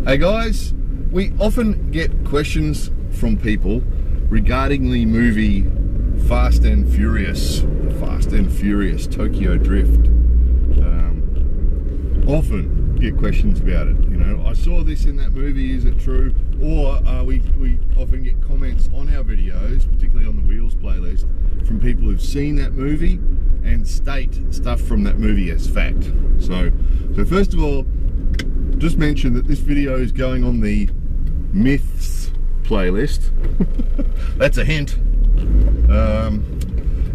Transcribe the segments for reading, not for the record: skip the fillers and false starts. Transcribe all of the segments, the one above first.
Hey guys, we often get questions from people regarding the movie Fast and Furious Tokyo Drift. Often get questions about it. You know, I saw this in that movie, is it true? Or we often get comments on our videos, particularly on the Wheels playlist, from people who've seen that movie and state stuff from that movie as fact. So first of all, just mention that this video is going on the Myths playlist. That's a hint.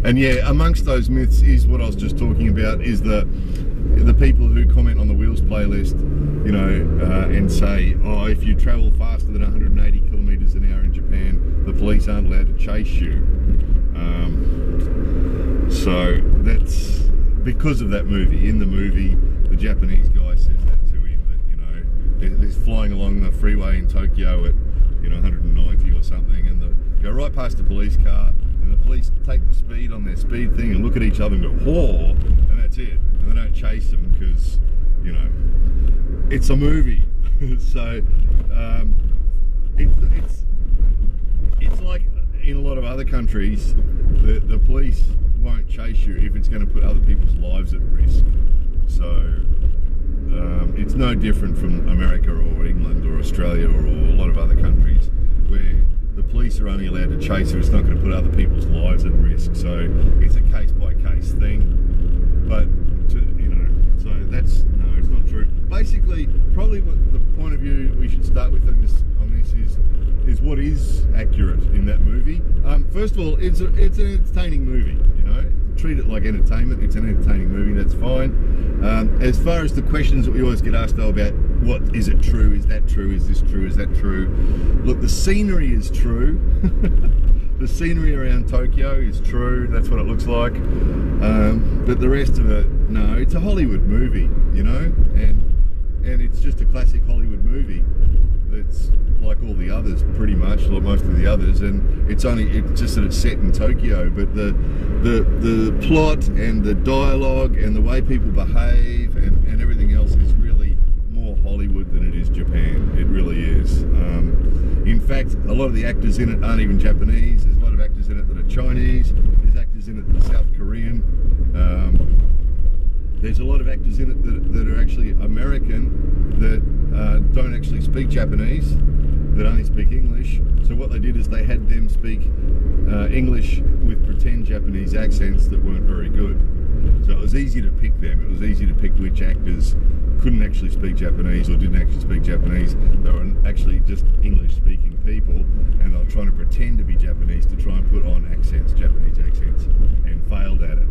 And yeah, amongst those myths is what I was just talking about, is the people who comment on the Wheels playlist, you know, and say, oh, if you travel faster than 180 kilometers an hour in Japan, the police aren't allowed to chase you. So that's because of that movie. In the movie, the Japanese guy says that to him, that, you know, they're flying along the freeway in Tokyo at, you know, 190 or something, and they go right past the police car, and the police take the speed on their speed thing and look at each other and go, whoa, and that's it. And they don't chase them because, you know, it's a movie. So it's like in a lot of other countries, the police won't chase you if it's going to put other people's lives at risk. So it's no different from America or England or Australia or a lot of other countries where the police are only allowed to chase if it's not going to put other people's lives at risk. So it's a case by case thing. But you know, so that's, no, it's not true. Basically, probably what the point of view we should start with on this is what is accurate in that movie. First of all, it's an entertaining movie. You know, treat it like entertainment. It's an entertaining movie. That's fine. As far as the questions that we always get asked though about what is it true? Is that true? Is this true? Is that true? Look, the scenery is true. The scenery around Tokyo is true, that's what it looks like. But the rest of it, no, it's a Hollywood movie, you know, and it's just a classic Hollywood movie that's like all the others, pretty much, like most of the others, and it's just that it's set in Tokyo, but the plot and the dialogue and the way people behave and everything else is really more Hollywood than it is Japan. It really is. In fact, a lot of the actors in it aren't even Japanese. There's a lot of actors in it that are Chinese. There's actors in it that are South Korean. There's a lot of actors in it that are actually American, that don't actually speak Japanese, that only speak English. So what they did is they had them speak English with pretend Japanese accents that weren't very good. So it was easy to pick them. It was easy to pick which actors couldn't actually speak Japanese or didn't actually speak Japanese. They were actually just English-speaking people, and they were trying to pretend to be Japanese to try and put on accents, Japanese accents, and failed at it.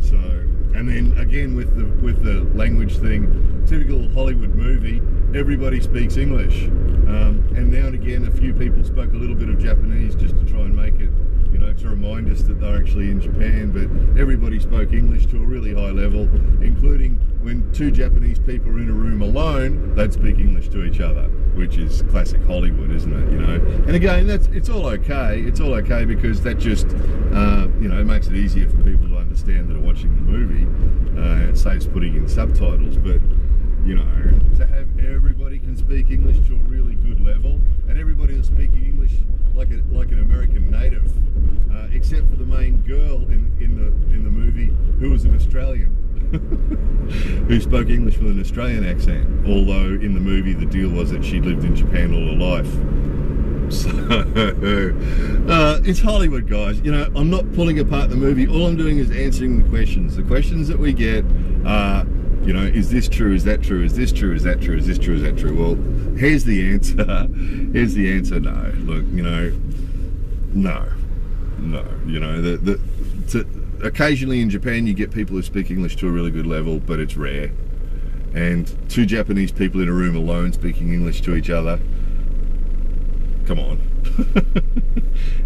So, and then again with the language thing, typical Hollywood movie, everybody speaks English, and now and again a few people spoke a little bit of Japanese just to try and make it, you know, to remind us that they're actually in Japan, but everybody spoke English to a really high level, including when two Japanese people are in a room alone, they'd speak English to each other, which is classic Hollywood, isn't it, you know? And again, it's all okay. It's all okay because that just, you know, makes it easier for people to understand that are watching the movie. It saves putting in subtitles, but, you know, to have everybody can speak English to a really good level, and everybody is speaking English like an American native, except for the main girl in the movie who was an Australian, who spoke English with an Australian accent. Although in the movie the deal was that she'd lived in Japan all her life. So it's Hollywood, guys. You know, I'm not pulling apart the movie. All I'm doing is answering the questions. The questions that we get are, you know, is this true? Is that true? Is this true? Is that true? Is this true? Is that true? Well, here's the answer. Here's the answer. No. Look, you know, no. You know, occasionally in Japan you get people who speak English to a really good level, but it's rare. And two Japanese people in a room alone speaking English to each other, come on.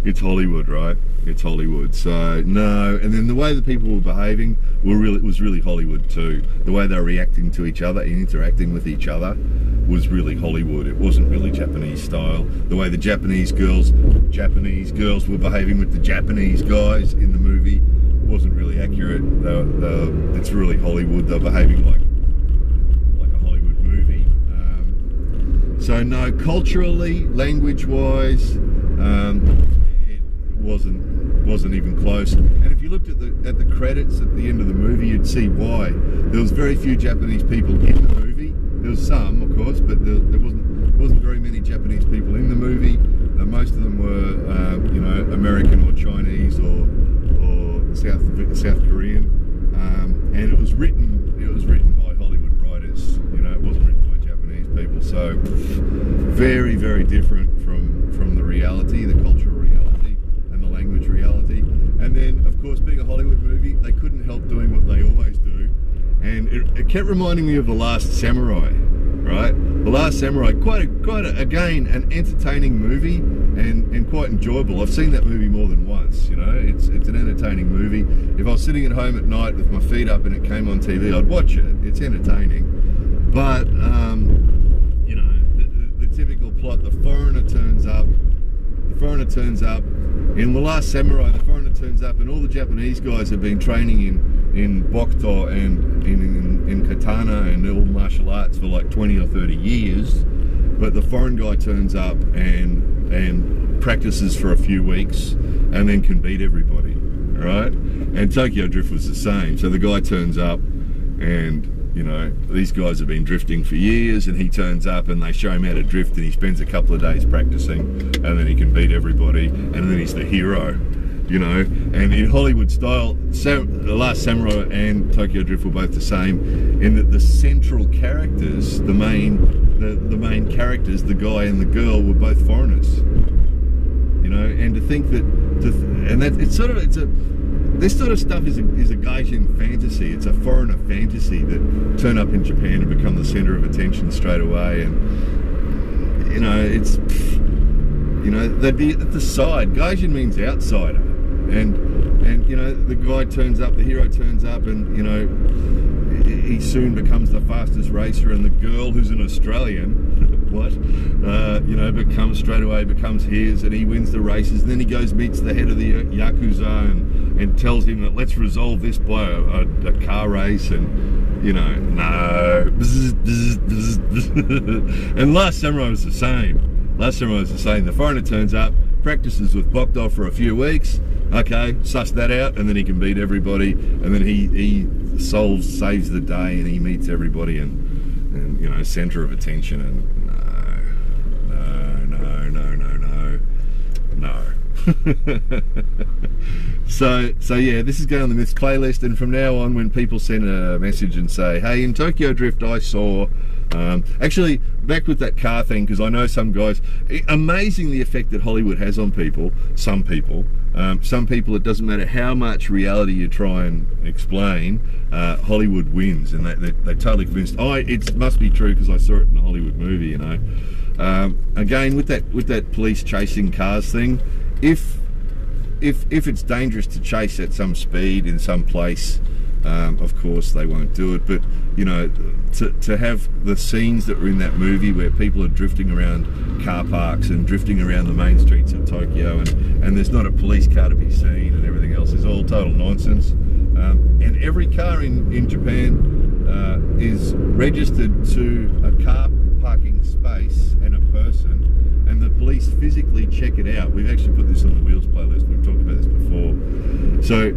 It's Hollywood, right? It's Hollywood. So no. And then the way the people were behaving was really Hollywood too. The way they were reacting to each other and interacting with each other was really Hollywood. It wasn't really Japanese style. The way the Japanese girls were behaving with the Japanese guys in the movie wasn't really accurate. It's really Hollywood. They're behaving like a Hollywood movie. So no, culturally, language-wise, it wasn't even close. And if you looked at the credits at the end of the movie, you'd see why. There was very few Japanese people in the movie. There was some, of course, but there wasn't very many Japanese people in the movie. Most of them were, you know, American or Chinese or South Korean, and it was written by Hollywood writers. You know, it wasn't written by Japanese people. So very, very different from the reality, the cultural reality, and the language reality. And then, of course, being a Hollywood movie, they couldn't help doing what they always do, and it kept reminding me of The Last Samurai. Right, The Last Samurai, quite again an entertaining movie and quite enjoyable. I've seen that movie more than once. You know, it's an entertaining movie. If I was sitting at home at night with my feet up and it came on TV, I'd watch it. It's entertaining, but you know, the typical plot: the foreigner turns up. In The Last Samurai, the foreigner turns up, and all the Japanese guys have been training in Bokuto and in katana and all martial arts for like 20 or 30 years, but the foreign guy turns up and practices for a few weeks and then can beat everybody, right? And Tokyo Drift was the same. So the guy turns up and, you know, these guys have been drifting for years, and he turns up and they show him how to drift, and he spends a couple of days practicing, and then he can beat everybody, and then he's the hero, you know. And in Hollywood style, The Last Samurai and Tokyo Drift were both the same in that the central characters, the main characters, the guy and the girl, were both foreigners, you know. And to think that, this sort of stuff is a Gaijin fantasy. It's a foreigner fantasy that turn up in Japan and become the center of attention straight away. And, you know, it's, you know, they'd be at the side. Gaijin means outsider. And you know, the guy turns up, the hero turns up, and, you know, he soon becomes the fastest racer, and the girl, who's an Australian, you know, becomes his, and he wins the races, and then he goes meets the head of the Yakuza and tells him that let's resolve this by a car race, and, you know, no. And Last Samurai was the same. The foreigner turns up, practices with Bokuto for a few weeks, okay, suss that out, and then he can beat everybody, and then he saves the day, and he meets everybody, and you know, center of attention, and no. So yeah, this is going on the Myths playlist, and from now on, when people send a message and say, hey, in Tokyo Drift I saw, actually, back with that car thing, because I know some guys, amazing the effect that Hollywood has on people. Some people, it doesn't matter how much reality you try and explain, Hollywood wins, and they're totally convinced, oh, it must be true because I saw it in a Hollywood movie, you know. Again, with that police chasing cars thing, if it's dangerous to chase at some speed in some place, of course they won't do it. But, you know, to have the scenes that were in that movie where people are drifting around car parks and drifting around the main streets of Tokyo, and there's not a police car to be seen, and everything else is all total nonsense. And every car in Japan is registered to a car parking space and a person, and the police physically check it out. We've actually put this on the Wheels playlist. We've talked about this before. So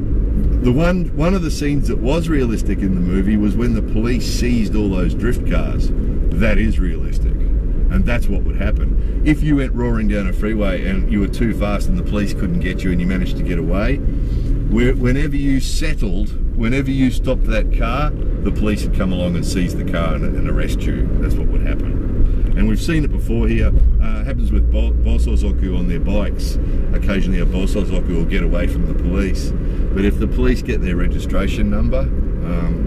the one of the scenes that was realistic in the movie was when the police seized all those drift cars. That is realistic, and that's what would happen if you went roaring down a freeway and you were too fast and the police couldn't get you and you managed to get away. Whenever you stopped that car, the police would come along and seize the car and arrest you. That's what would happen. And we've seen it before here. It happens with Bosozoku on their bikes. Occasionally a Bosozoku will get away from the police. But if the police get their registration number,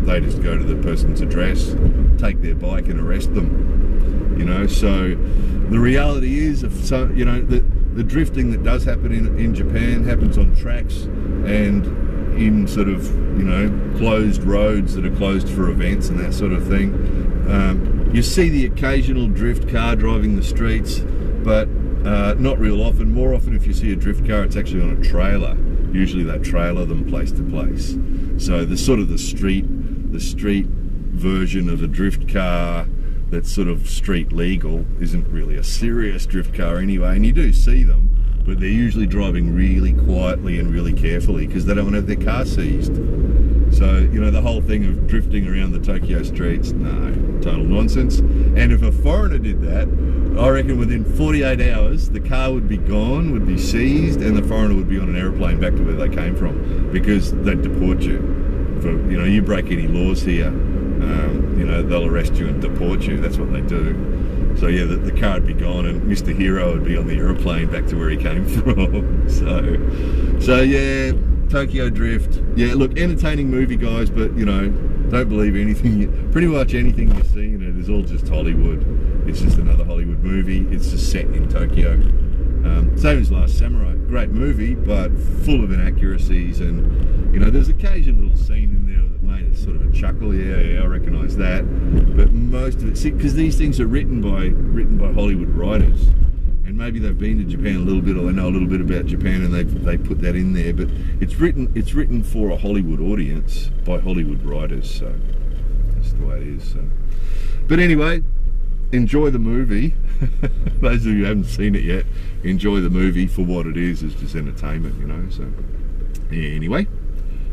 they just go to the person's address, take their bike and arrest them. You know, so the reality is, you know, the drifting that does happen in Japan happens on tracks and in sort of, you know, closed roads that are closed for events and that sort of thing. You see the occasional drift car driving the streets, but not real often. More often, if you see a drift car, it's actually on a trailer. Usually they trailer them place to place. So the sort of the street version of a drift car that's sort of street legal isn't really a serious drift car anyway, and you do see them, but they're usually driving really quietly and really carefully because they don't want to have their car seized. So, you know, the whole thing of drifting around the Tokyo streets, no, total nonsense. And if a foreigner did that, I reckon within 48 hours, the car would be gone, would be seized, and the foreigner would be on an aeroplane back to where they came from, because they'd deport you. For, you know, you break any laws here, you know, they'll arrest you and deport you. That's what they do. So yeah, the car would be gone, and Mr. Hero would be on the aeroplane back to where he came from. So yeah, Tokyo Drift. Yeah, look, entertaining movie, guys, but you know, don't believe anything. Pretty much anything you see in it is all just Hollywood. It's just another Hollywood movie. It's just set in Tokyo. Same as Last Samurai. Great movie, but full of inaccuracies, and you know, there's occasional little scene in there that made it sort of a chuckle. Yeah, I recognise that. But most of it, see, because these things are written by Hollywood writers, and maybe they've been to Japan a little bit, or they know a little bit about Japan, and they put that in there. But it's written for a Hollywood audience by Hollywood writers. So that's the way it is. So. But anyway, enjoy the movie. Those of you who haven't seen it yet, enjoy the movie for what it is just entertainment, you know. So anyway,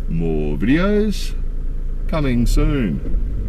more videos coming soon.